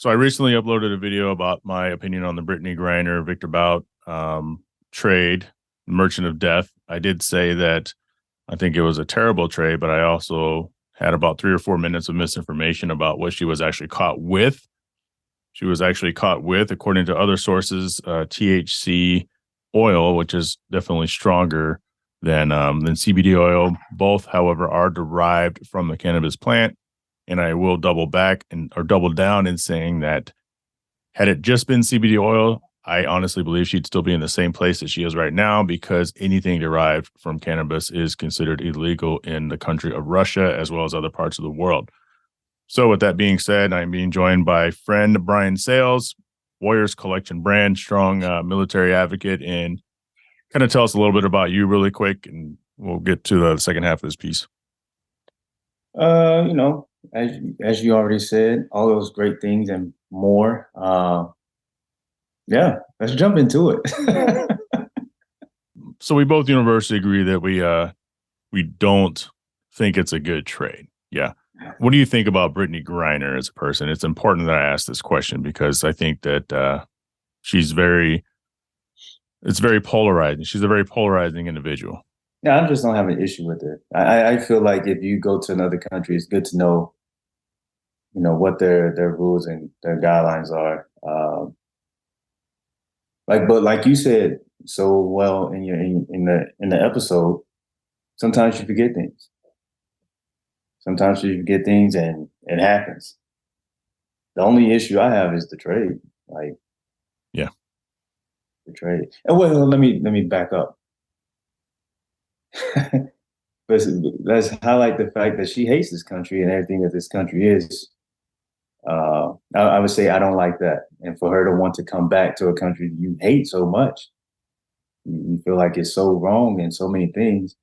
So I recently uploaded a video about my opinion on the Brittney Griner Victor Bout trade, Merchant of Death. I did say that I think it was a terrible trade, but I also had about 3 or 4 minutes of misinformation about what she was actually caught with. She was actually caught with, according to other sources, THC oil, which is definitely stronger than CBD oil. Both, however, are derived from the cannabis plant. And I will double down in saying that had it just been CBD oil, I honestly believe she'd still be in the same place that she is right now, because anything derived from cannabis is considered illegal in the country of Russia as well as other parts of the world. So with that being said, I'm being joined by friend Brian Sales, Warriors Collection brand, strong military advocate, and kind of tell us a little bit about you really quick, and we'll get to the second half of this piece. You know, as you already said, all those great things and more. Yeah, let's jump into it. So we both universally agree that we don't think it's a good trade. Yeah. What do you think about Brittney Griner as a person? It's important that I ask this question because I think that it's very polarizing. She's a very polarizing individual. Yeah, I just don't have an issue with it. I feel like if you go to another country, it's good to know, what their rules and their guidelines are. But like you said so well in your in the episode, sometimes you forget things. Sometimes you forget things, and it happens. The only issue I have is the trade. Like, Yeah. the trade. And well, let me back up. Let's highlight the fact that she hates this country and everything that this country is. I would say I don't like that, and for her to want to come back to a country you hate so much, you feel like it's so wrong in so many things.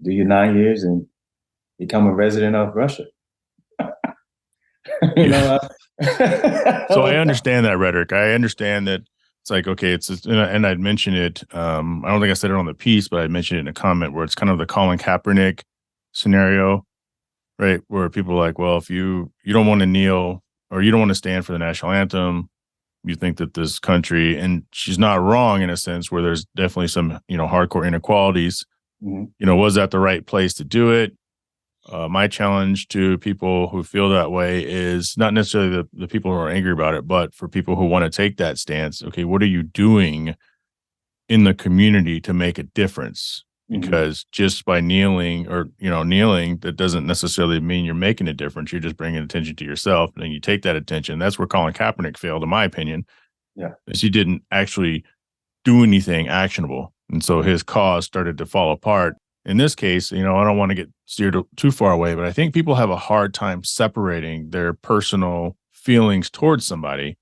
Do your 9 years and become a resident of Russia. you Yeah. know. So I understand that rhetoric. I understand that it's like, okay, and I'd mentioned it. I don't think I said it on the piece, but I mentioned it in a comment where it's kind of the Colin Kaepernick scenario, right? Where people are like, well, if you don't want to kneel or you don't want to stand for the national anthem, you think that this country, and she's not wrong in a sense where there's definitely some, hardcore inequalities. Mhm. Was that the right place to do it? My challenge to people who feel that way is not necessarily the people who are angry about it, but for people who want to take that stance. Okay, what are you doing in the community to make a difference? Mhm. Because just by kneeling or kneeling, that doesn't necessarily mean you're making a difference. You're just bringing attention to yourself, and then you take that attention. That's where Colin Kaepernick failed, in my opinion, Yeah. is he didn't actually do anything actionable, and so his cause started to fall apart. In this case, I don't want to get steered too far away, but I think people have a hard time separating their personal feelings towards somebody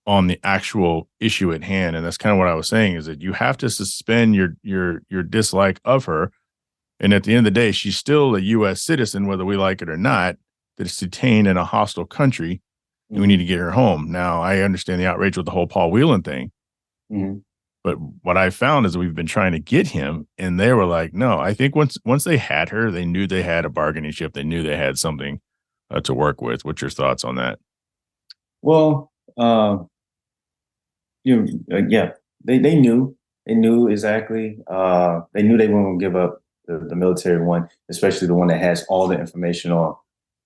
on the actual issue at hand. And that's kind of what I was saying, is that you have to suspend your dislike of her. And at the end of the day, she's still a US citizen, whether we like it or not, that is detained in a hostile country, and we need Mhm. to get her home. Now, I understand the outrage with the whole Paul Whelan thing, Mhm. but what I found is we've been trying to get him, and they were like, no. I think once they had her, they knew they had a bargaining chip. They knew they had something to work with. What's your thoughts on that? Well, yeah, they knew exactly. They knew they weren't going to give up the military one, especially the one that has all the information on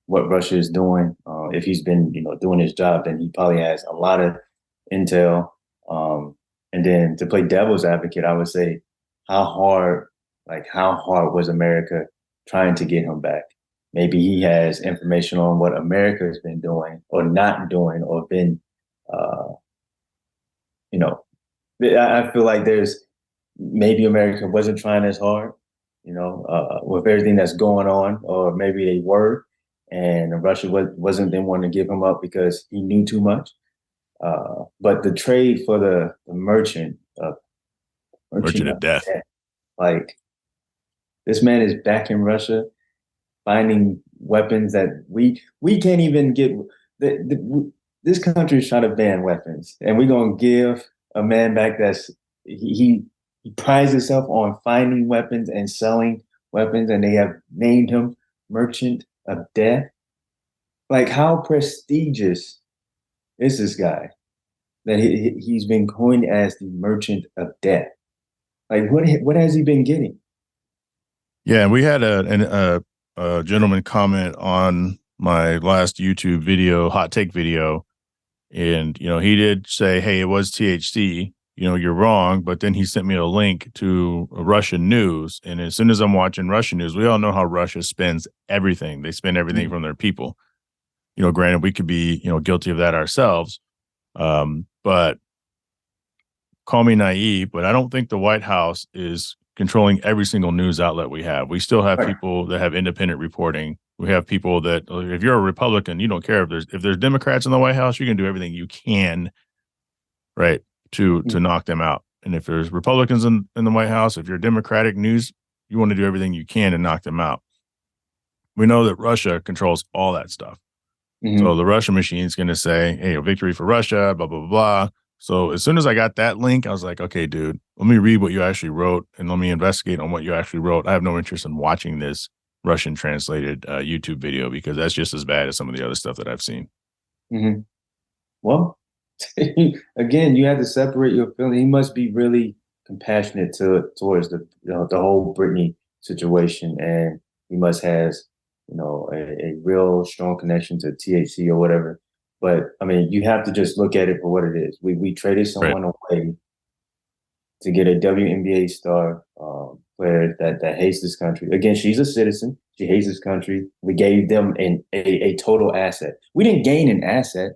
what Russia is doing. If he's been, doing his job, then he probably has a lot of intel. And then to play devil's advocate, I would say, how hard, how hard was America trying to get him back? Maybe he has information on what America has been doing or not doing, or been, uh, you know, I feel like there's maybe America wasn't trying as hard, with everything that's going on, or maybe they were, and Russia wasn't then wanting to give him up because he knew too much. But the trade for the merchant Merchant of of Death. death, like, this man is back in Russia finding weapons that we can't even get. This country is trying to ban weapons, and we're gonna give a man back that's he prides himself on finding weapons and selling weapons, and they have named him Merchant of Death. Like, how prestigious is this guy that he's been coined as the merchant of death? Like, what has he been getting? Yeah, we had a gentleman comment on my last YouTube video, hot take video, and he did say, "Hey, it was THC. You're wrong." But then he sent me a link to Russian news, and as soon as I'm watching Russian news, we all know how Russia spends everything. They spend everything from their people. Granted, we could be guilty of that ourselves, but call me naive, but I don't think the White House is controlling every single news outlet we have. We still have Right. people that have independent reporting. We have people that, if you're a Republican, you don't care if there's Democrats in the White House, you can do everything you can, right, to knock them out. And if there's Republicans in the White House, if you're Democratic news, you want to do everything you can to knock them out. We know that Russia controls all that stuff. So Mm-hmm. the Russian machine is going to say, "Hey, victory for Russia," blah, blah, blah, blah. So as soon as I got that link, I was like, okay, dude, let me read what you actually wrote and let me investigate on what you actually wrote. I have no interest in watching this Russian translated YouTube video because that's just as bad as some of the other stuff that I've seen. Mm-hmm. Well, again, you have to separate your feeling. He must be really compassionate towards the whole Britney situation, and he must has a real strong connection to THC or whatever. But I mean, you have to just look at it for what it is. We traded Right. someone away to get a WNBA star player that hates this country. Again, she's a citizen. She hates this country. We gave them a total asset. We didn't gain an asset.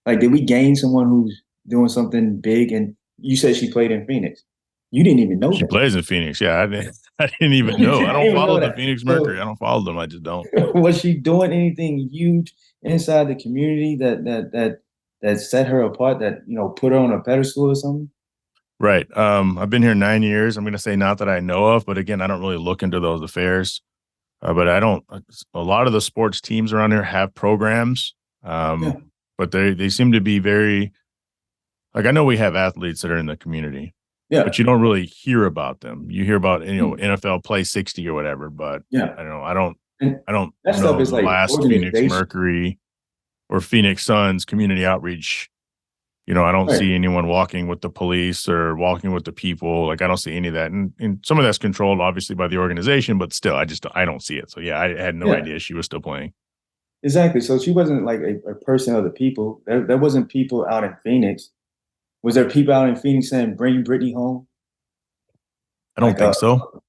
Like, did we gain someone who's doing something big? And you said she played in Phoenix. You didn't even know She that. plays in Phoenix. Yeah, I didn't, I didn't even You know. I didn't don't even follow know the that. Phoenix Mercury. So, I don't follow them. I just don't. was she doing anything huge inside the community that set her apart? That put her on a pedestal or something? Right. I've been here 9 years. I'm going to say not that I know of, but again, I don't really look into those affairs. But I don't. A lot of the sports teams around here have programs, Yeah, but they seem to be very like I know we have athletes that are in the community, yeah, but you don't really hear about them. You hear about mm, NFL play 60 or whatever, but yeah. I don't know. I don't. And I don't that stuff know is the like last Phoenix organization, Mercury or Phoenix Suns community outreach. I don't right? see anyone walking with the police or walking with the people. Like I don't see any of that, and some of that's controlled obviously by the organization, but still, I don't see it. So yeah, I had no Yeah, idea she was still playing. exactly. So she wasn't like a person of the people. There wasn't people out in Phoenix. Was there people out in Phoenix saying, "Bring Brittany home"? I don't Like, think so.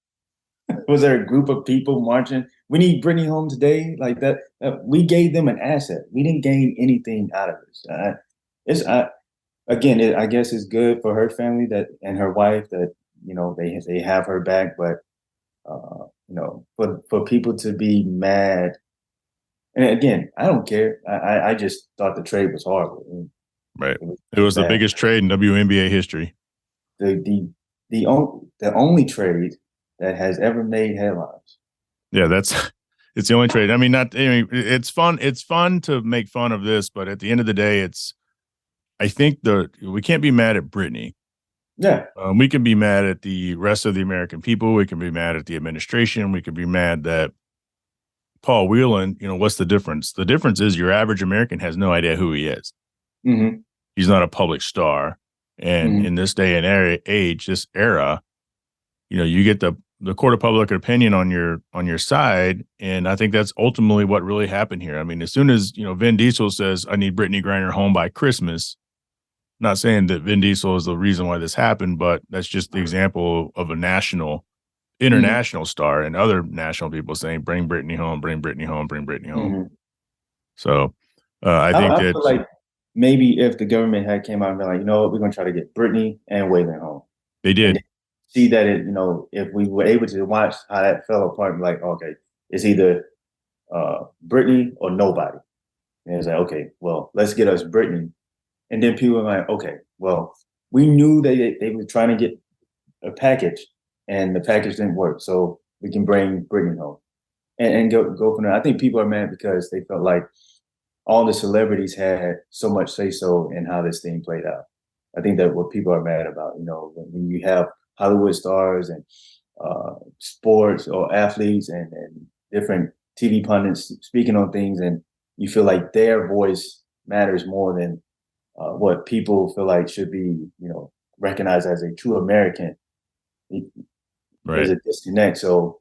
was there a group of people marching? We need Brittany home today, like that. We gave them an asset. We didn't gain anything out of this. It's again, I guess it's good for her family that and her wife that they have her back. But for people to be mad, and again, I don't care. I just thought the trade was horrible. Right. It It was was the bad. biggest trade in WNBA history. The the the only trade that has ever made headlines. Yeah, that's it's the only trade. I mean, not. I mean, it's fun. It's fun to make fun of this, but at the end of the day, it's. I think we can't be mad at Brittany. Yeah. We can be mad at the rest of the American people. We can be mad at the administration. We can be mad that Paul Whelan. What's the difference? The difference is your average American has no idea who he is. Hmm. He's not a public star, and Hmm. in this day and age, this era, you get the court of public opinion on your side, and I think that's ultimately what really happened here. I mean, as soon as Vin Diesel says, "I need Brittney Griner home by Christmas," not saying that Vin Diesel is the reason why this happened, but that's just the example of a Hmm. international star, and other national people saying, "Bring Brittney home, bring Brittney home, bring Brittney home." Hmm. So I think I that feel like maybe if the government had came out and been like, you know what, we're gonna try to get Brittany and Waylon home, they and did. then see that if we were able to watch how that fell apart, and be like, okay, it's either Brittany or nobody, and it's like, okay, well, let's get us Brittany, and then people are like, okay, well, we knew they were trying to get a package, and the package didn't work, so we can bring Brittany home and go from there. I think people are mad because they felt like all the celebrities had so much say so in how this thing played out. I think that what people are mad about, when you have Hollywood stars and sports or athletes and different TV pundits speaking on things, and you feel like their voice matters more than what people feel like should be, recognized as a true American. There's a disconnect. So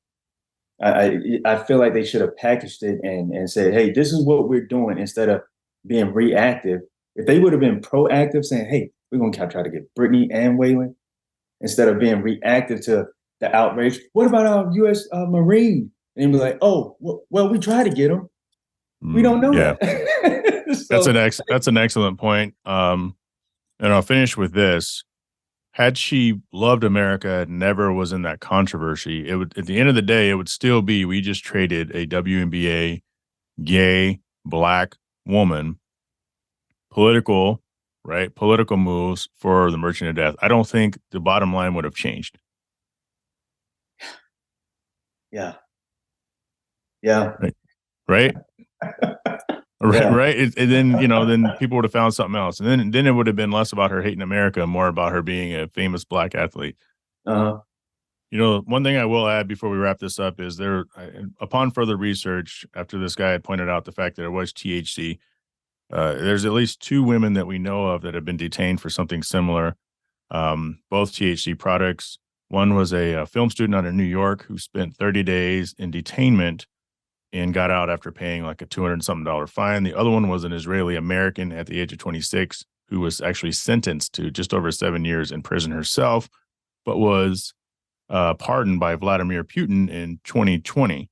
I feel like they should have packaged it and said, hey, this is what we're doing, instead of being reactive. If they would have been proactive, saying, hey, we're going to try to get Brittney and Waylon, instead of being reactive to the outrage. What about our U.S. Marine? And be like, oh, well, we try to get them. We don't know that. So, that's an excellent point. And I'll finish with this. Had she loved America and never was in that controversy, it would, at the end of the day, it would still be, we just traded a WNBA gay black woman, political moves for the Merchant of Death. I don't think the bottom line would have changed. Yeah. Right. Right. And then, then people would have found something else. And then it would have been less about her hating America and more about her being a famous black athlete. Uh-huh. One thing I will add before we wrap this up is upon further research, after this guy had pointed out the fact that it was THC, there's at least 2 women that we know of that have been detained for something similar. Both THC products. One was a film student out of New York who spent 30 days in detainment and got out after paying like a $200-something fine. The other one was an Israeli American at the age of 26 who was actually sentenced to just over 7 years in prison herself, but was pardoned by Vladimir Putin in 2020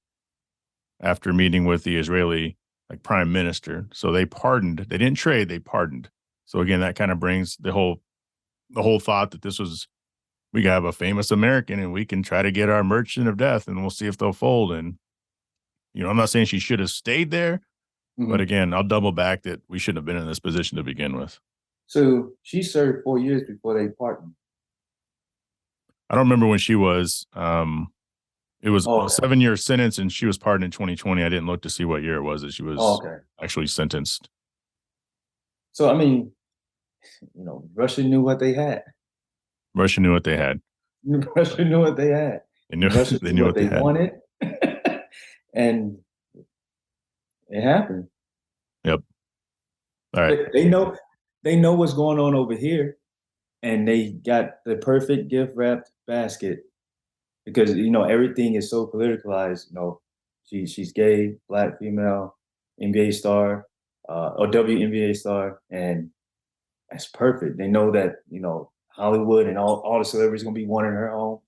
after meeting with the Israeli prime minister. So they didn't trade, they pardoned. So again, that kind of brings the whole thought that we got to have a famous American and we can try to get our Merchant of Death and we'll see if they'll fold. And I'm not saying she should have stayed there, but again, I'll double back that we shouldn't have been in this position to begin with. So she served 4 years before they pardoned. I don't remember when she was. It was a 7-year sentence, and she was pardoned in 2020. I didn't look to see what year it was that she was actually sentenced. So, I mean, Russia knew what they had. Russia knew what they had. Russia knew what they had. They knew what they wanted. And it happened. Yep. All right. They know what's going on over here, and they got the perfect gift wrapped basket because everything is so politicalized. She's gay, black, female, NBA star, or WNBA star, and that's perfect. They know that Hollywood and all the celebrities gonna be wanting her home,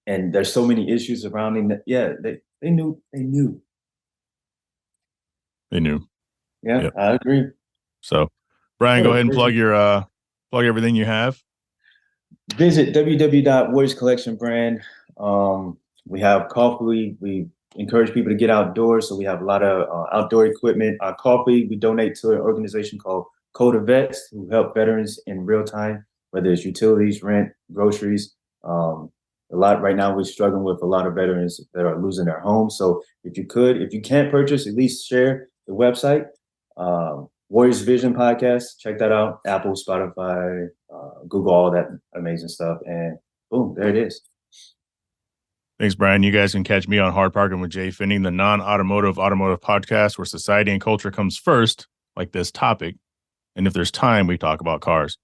and there's so many issues surrounding that. Yeah, they knew. They knew. Yeah, yep. I agree. So, Brian, go ahead and plug everything you have. Visit www.warriorscollectionbrand. We have coffee. We encourage people to get outdoors, so we have a lot of outdoor equipment. Our coffee we donate to an organization called Code of Vets, who help veterans in real time, whether it's utilities, rent, groceries. Right now we're struggling with a lot of veterans that are losing their homes. So if you can't purchase, at least share the website. Warriors Vision podcast, check that out. Apple, Spotify, Google, all that amazing stuff. And boom, there it is. Thanks, Brian. You guys can catch me on Hard Parking with Jay Finney, the non-automotive podcast where society and culture comes first, like this topic. And if there's time, we talk about cars.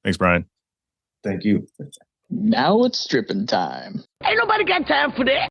Thanks, Brian. Thank you. Now it's stripping time. Ain't nobody got time for that.